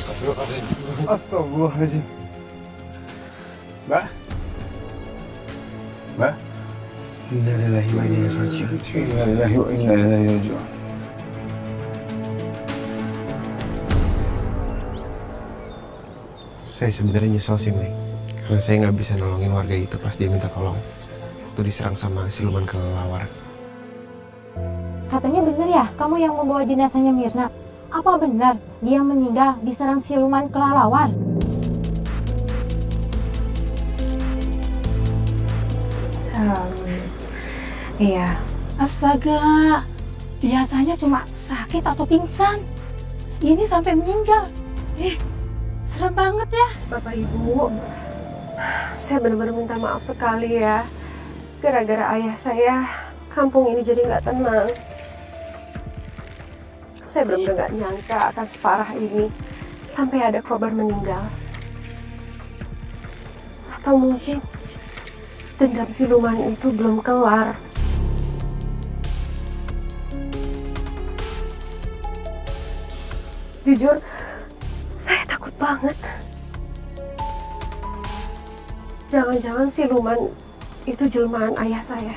Astagfirullahaladzim. Astagfirullahaladzim. Mbak? Mbak? Innalillahi wa inna ilaihi raji'un. Innalillahi wa inna ilaihi raji'un. Saya sebenarnya nyesel sih, Mei. Karena saya nggak bisa nolongin warga itu pas dia minta tolong. Waktu diserang sama siluman kelelawar. Katanya bener ya, kamu yang membawa jenazahnya Mirna. Apa benar dia meninggal diserang siluman kelelawar? Iya. Astaga, biasanya cuma sakit atau pingsan. Ini sampai meninggal. Serem banget ya. Bapak Ibu, saya benar-benar minta maaf sekali ya. Gara-gara ayah saya, kampung ini jadi nggak tenang. Saya benar-benar nggak nyangka akan separah ini sampai ada korban meninggal. Atau mungkin dendam siluman itu belum kelar. Jujur, saya takut banget. Jangan-jangan siluman itu jelmaan ayah saya.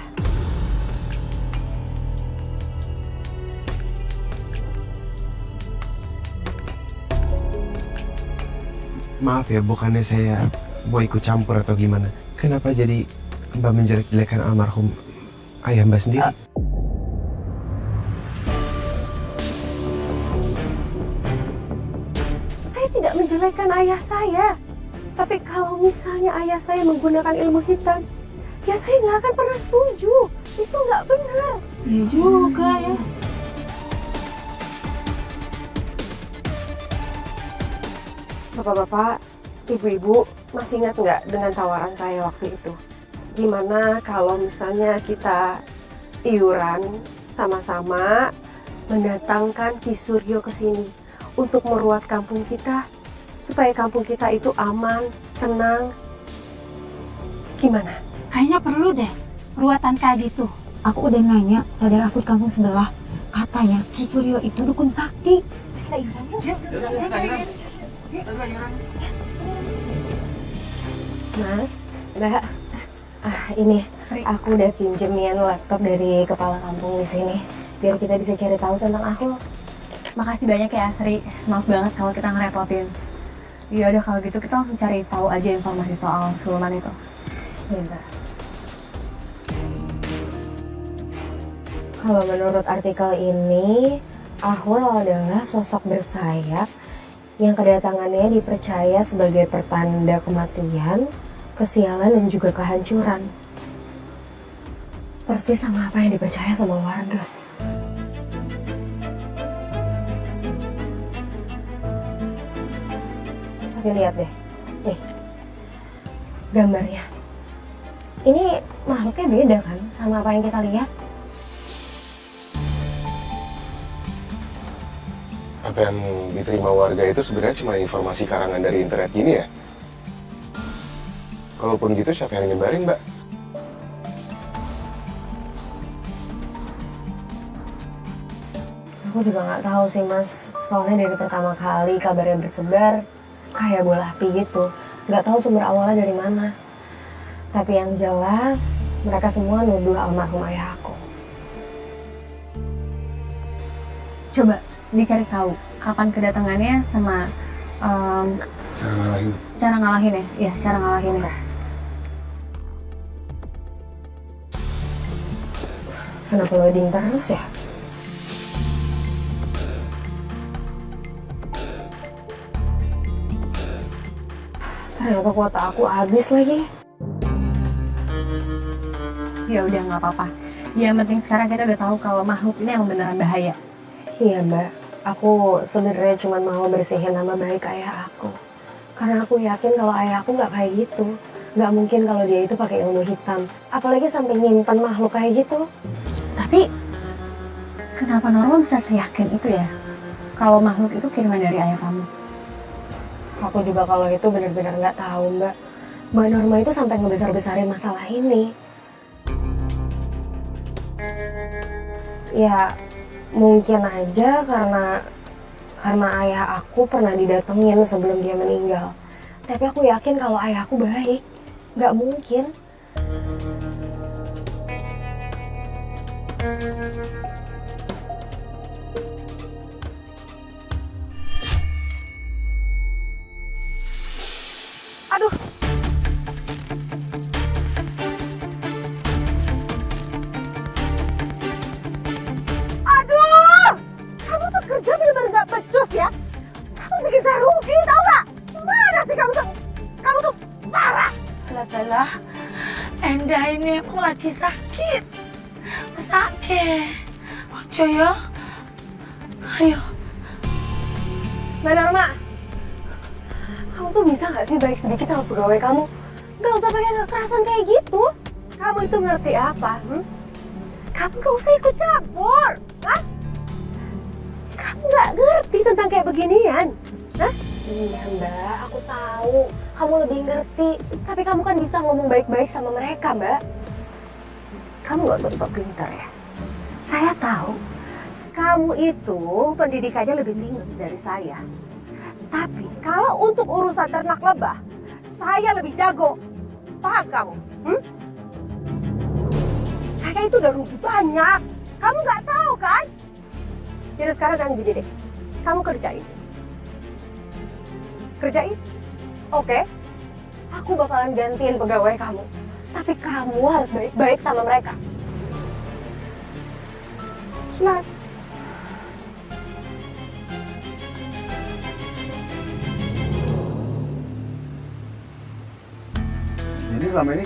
Maaf ya, bukannya saya mau ikut campur atau gimana. Kenapa jadi Mbak menjelek-jelekan almarhum ayah Mbak sendiri? Saya tidak menjelekkan ayah saya. Tapi kalau misalnya ayah saya menggunakan ilmu hitam, ya saya nggak akan pernah setuju. Itu nggak benar. Iya juga ya. Bapak-bapak, ibu-ibu, masih ingat nggak dengan tawaran saya waktu itu? Gimana kalau misalnya kita iuran sama-sama mendatangkan Ki Suryo ke sini untuk meruat kampung kita, supaya kampung kita itu aman, tenang. Gimana? Kayaknya perlu deh ruatan kayak gitu. Aku udah nanya saudara aku di kampung sebelah. Katanya Ki Suryo itu dukun sakti. Kita iuran yuk. Mas, Mbak, ini aku udah pinjemin laptop dari kepala kampung di sini biar kita bisa cari tahu tentang aku. Makasih banyak ya Asri, maaf banget kalau kita ngerepotin. Ya udah kalau gitu kita langsung cari tahu aja informasi soal siluman itu. Iya, Mbak. Kalau menurut artikel ini, Ahul adalah sosok bersayap yang kedatangannya dipercaya sebagai pertanda kematian, kesialan, dan juga kehancuran. Persis sama apa yang dipercaya sama warga. Tapi lihat deh, nih, gambarnya. Ini makhluknya beda kan sama apa yang kita lihat? Apa yang diterima warga itu sebenarnya cuma informasi karangan dari internet gini ya? Kalaupun gitu siapa yang nyebarin, Mbak? Aku juga nggak tahu sih Mas, soalnya dari pertama kali kabarnya bersebar kayak bola api gitu, nggak tahu sumber awalnya dari mana. Tapi yang jelas mereka semua nuduh almarhum ayah aku. Coba dicari tahu kapan kedatangannya sama Cara ngalahin. cara ngalahin ya. Iya, cara ngalahin ya. Kenapa loading terus ya? Ternyata kuota aku habis lagi. Ya udah nggak apa-apa. Yang penting sekarang kita udah tahu kalau makhluk ini yang beneran bahaya. Iya Mbak, aku sebenarnya cuma mau bersihin nama baik ayah aku. Karena aku yakin kalau ayah aku nggak kayak gitu. Nggak mungkin kalau dia itu pakai ilmu hitam. Apalagi sampai nyimpen makhluk kayak gitu. Tapi kenapa Norma bisa seyakin itu ya? Kalau makhluk itu kiriman dari ayah kamu. Aku juga kalau itu benar-benar nggak tahu Mbak. Mbak Norma itu sampai ngebesar-besarin masalah ini. Ya mungkin aja karena karena ayah aku pernah didatengin sebelum dia meninggal. Tapi aku yakin kalau ayah aku baik. Nggak mungkin. Aduh. Aduh! Kamu tuh kerja bener-bener nggak becus ya. Kamu bikin saya rugi, tau nggak? Mana sih kamu tuh? Kamu tuh parah. Lah, Enda ini emang lagi sakit. Sakit. Ojo ya. Ayo. Mbak Norma, kamu tuh bisa nggak sih baik sedikit sama pegawai kamu? Nggak usah pakai kekerasan kayak gitu. Kamu itu ngerti apa? Kamu nggak usah ikut campur. Hah? Kamu nggak ngerti tentang kayak beginian. Hah? Iya Mbak, aku tahu. Kamu lebih ngerti. Tapi kamu kan bisa ngomong baik-baik sama mereka, Mbak. Kamu nggak usah sok pintar ya. Saya tahu kamu itu pendidikannya lebih tinggi dari saya. Tapi kalau untuk urusan ternak lebah, saya lebih jago. Paham kamu? Saya itu udah rugi banyak. Kamu nggak tahu kan? Jadi sekarang kan gini deh. Kamu kerjain. Kerjain? Oke. Aku bakalan gantiin pegawai kamu. Tapi kamu harus baik-baik sama mereka. Smart. Jadi selama ini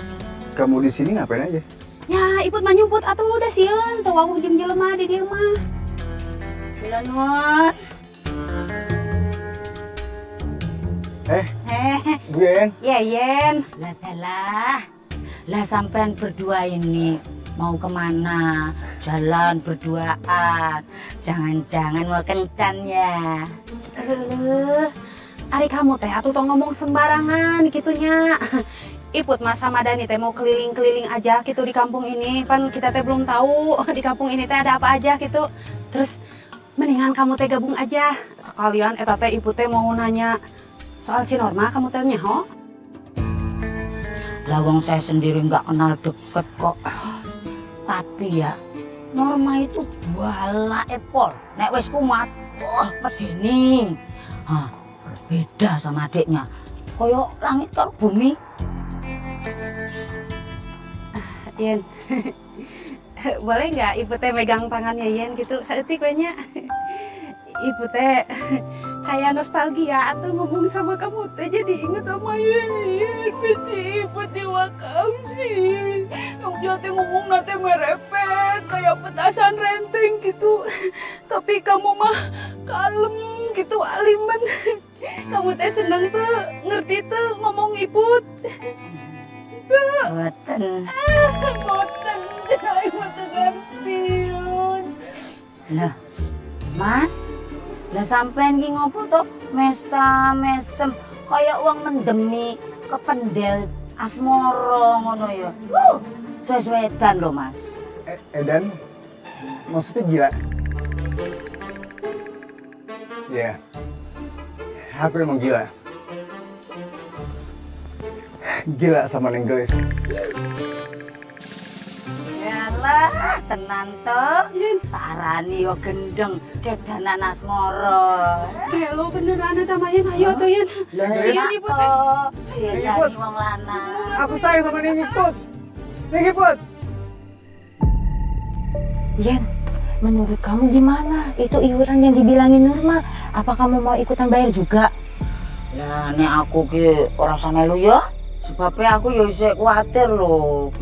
kamu di sini ngapain aja? Ya, iput mah nyumput atuh udah sieun, tuh aku jeung jelema di dieu mah. Bila nuan. Bu Yen. Yen. Lah sampean berdua ini mau kemana? Jalan berduaan. Jangan-jangan mau kencan ya. Ari kamu teh atuh tong ngomong sembarangan gitunya. Iput Mas sama Dani teh mau keliling-keliling aja gitu di kampung ini. Pan kita teh belum tahu di kampung ini teh ada apa aja gitu. Terus mendingan kamu teh gabung aja. Sekalian eta teh ibu teh mau nanya soal si Norma, kamu teh nyaho? Lawang saya sendiri nggak kenal deket kok. Tapi ya Norma itu bala epol. Nek wis kumat, wah medeni. Hah, beda sama adiknya. Koyo langit karo bumi. Yen, boleh nggak ibu teh megang tangannya Yen gitu, seetik banyak. Ibu teh kayak nostalgia atau ngomong sama kamu teh jadi inget sama Yen. Beti ibu diwakam sih. Yang jatuh ngomong nate merepet kayak petasan renteng gitu. Tapi kamu mah kalem gitu aliman. Kamu teh seneng tuh ngerti tuh ngomong ibut. Boten. Boten, jangan mata gantian. Lah, Mas, lah sampean ki ngopo to mesem kaya wong mendemi kependel asmara ngono ya. Suwe-suwedan lho, Mas. Edan, maksudnya gila? Ya, aku emang gila. Gila sama Inggris. Yalah, tenan to. Parani yo gendeng kedanan asmara. Gelo beneran ada Mayen, ayo tuh Yen. Sian ibu teh. Sian wong lanang. Aku sayang sama Ninggi Put. Ninggi Put. Yen, menurut kamu gimana? Itu iuran yang dibilangin Norma. Apa kamu mau ikutan bayar juga? Lah nek aku ki ora samelu ya. Sebabnya aku ya isih kuwatir lho.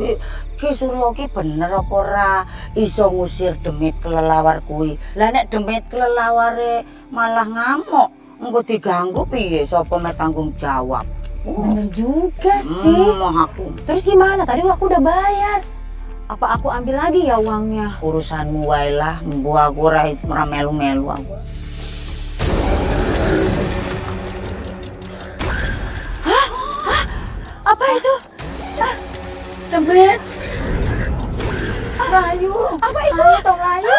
Ki Suryo ki bener apa ora iso ngusir demit kelelawar kuwi. Lah nek demit kelelaware malah ngamuk, engko diganggu piye sapa me tanggung jawab? Bener juga sih. Aku. Terus gimana? Tadi aku udah bayar. Apa aku ambil lagi ya uangnya? Urusanmu wae lah, mbuh aku ora melu-melu aku. Apa itu? Demit. Rayu. Apa itu? Rayu.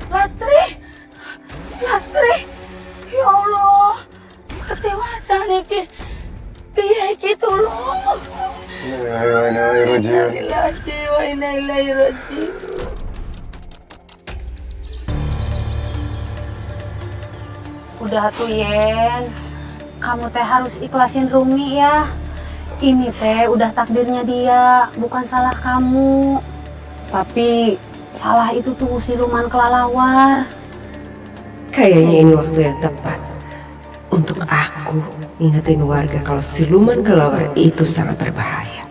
Lastri, Lastri, ya Allah, ketewasan iki, piye iki tulung. Innalillahi Wa inna ilaihi raji'un. Udah tuh Yen, kamu teh harus ikhlasin Rumi ya. Ini teh udah takdirnya dia, bukan salah kamu. Tapi salah itu tuh siluman kelalawar. Kayaknya ini waktu yang tepat untuk aku ingetin warga kalau siluman kelelawar itu sangat berbahaya.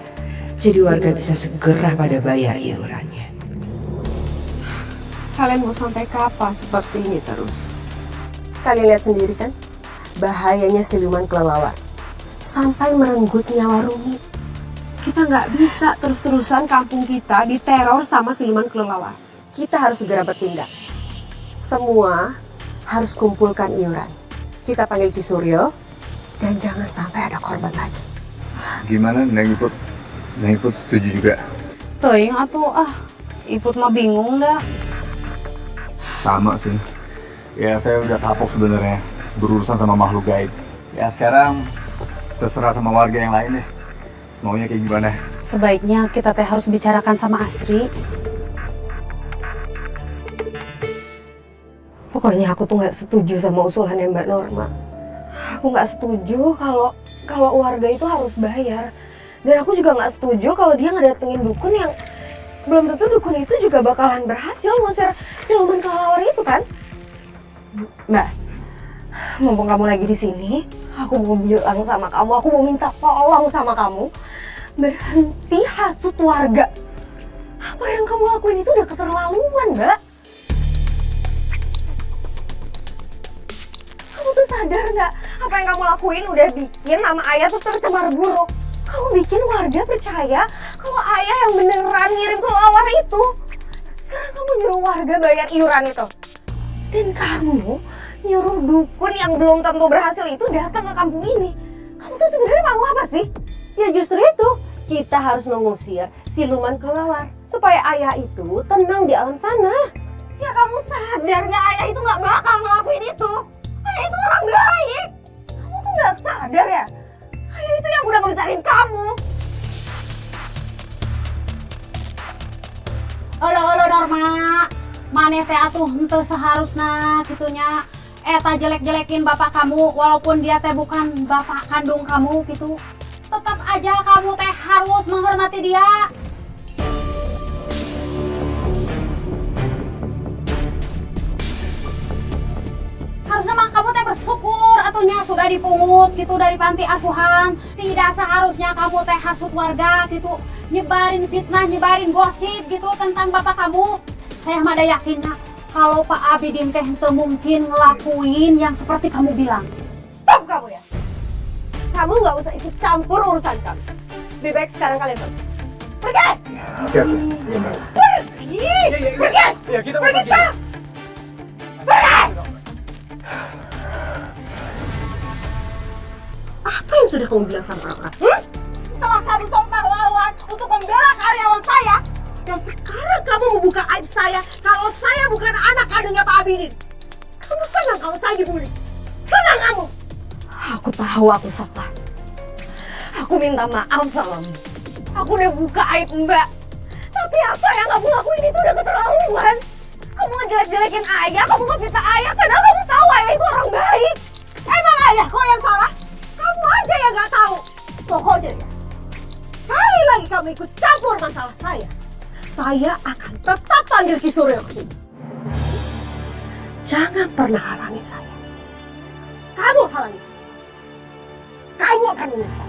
Jadi warga bisa segera pada bayar iurannya. Kalian mau sampai kapan seperti ini terus? Kalian lihat sendiri kan, bahayanya siluman kelelawar. Sampai merenggut nyawa Rumi. Kita nggak bisa terus-terusan kampung kita diteror sama siluman kelelawar. Kita harus segera bertindak. Semua harus kumpulkan iuran. Kita panggil Ki Suryo, dan jangan sampai ada korban lagi. Gimana Neng Iput? Neng Iput setuju juga? Teuing atuh Iput mah bingung dah. Sama sih. Ya saya udah kapok sebenarnya berurusan sama makhluk gaib. Ya sekarang terserah sama warga yang lain deh. Maunya kayak gimana? Sebaiknya kita teh harus bicarakan sama Asri. Pokoknya aku tuh nggak setuju sama usulannya Mbak Norma. Aku nggak setuju kalau warga itu harus bayar. Dan aku juga nggak setuju kalau dia ngedatengin dukun yang belum tentu dukun itu juga bakalan berhasil ngusir siluman kelelawar itu kan? Mbak, mumpung kamu lagi di sini, aku mau bilang sama kamu, aku mau minta tolong sama kamu, berhenti hasut warga. Apa yang kamu lakuin itu udah keterlaluan, Mbak. Kamu tuh sadar nggak? Apa yang kamu lakuin udah bikin nama ayah tuh tercemar buruk. Kamu bikin warga percaya kalau ayah yang beneran ngirim kelelawar itu. Sekarang kamu nyuruh warga bayar iuran itu. Dan kamu nyuruh dukun yang belum tentu berhasil itu datang ke kampung ini. Kamu tuh sebenarnya mau apa sih? Ya justru itu, kita harus mengusir siluman kelelawar supaya ayah itu tenang di alam sana. Ya kamu sadar nggak ayah itu nggak bakal ngelakuin itu? Ayah itu orang baik. Kamu tuh nggak sadar ya? Ayah itu yang udah ngebesarin kamu. Halo Norma, maneh teh atuh henteu seharusna kitunya. Eta jelek-jelekin bapak kamu walaupun dia teh bukan bapak kandung kamu gitu. Tetap aja kamu teh harus menghormati dia. Harusnya mah kamu teh bersyukur atunya sudah dipungut gitu dari panti asuhan. Tidak seharusnya kamu teh hasut warga gitu, nyebarin fitnah, nyebarin gosip gitu tentang bapak kamu. Saya mah ada yakinnya kalau Pak Abidin teh itu mungkin ngelakuin yang seperti kamu bilang. Stop kamu ya! Kamu nggak usah ikut campur urusan kami. Lebih baik sekarang kalian pergi. Pergi! Oke. Pergi! Pergi! Ya kita Pergi sekarang! Pergi! Apa yang sudah kamu bilang sama orang? Setelah kamu sumpah lawan untuk membela karyawan saya, dan sekarang kamu membuka aib saya kalau saya bukan anak kandungnya Pak Abidin. Kamu senang kalau saya dibully? Senang kamu? Aku tahu aku salah. Aku minta maaf sama Mbak. Aku udah buka aib Mbak. Tapi apa yang kamu lakuin itu udah keterlaluan. Kamu ngejelek-jelekin ayah, kamu ngefitnah ayah, padahal kamu tahu ayah itu orang baik. Emang ayah kau yang salah? Kamu aja yang nggak tahu. Pokoknya ya, kali lagi kamu ikut campur masalah saya akan tetap panggil Ki Suryo ke sini. Jangan pernah halangi saya. Kamu halangi saya, kamu akan menyesal.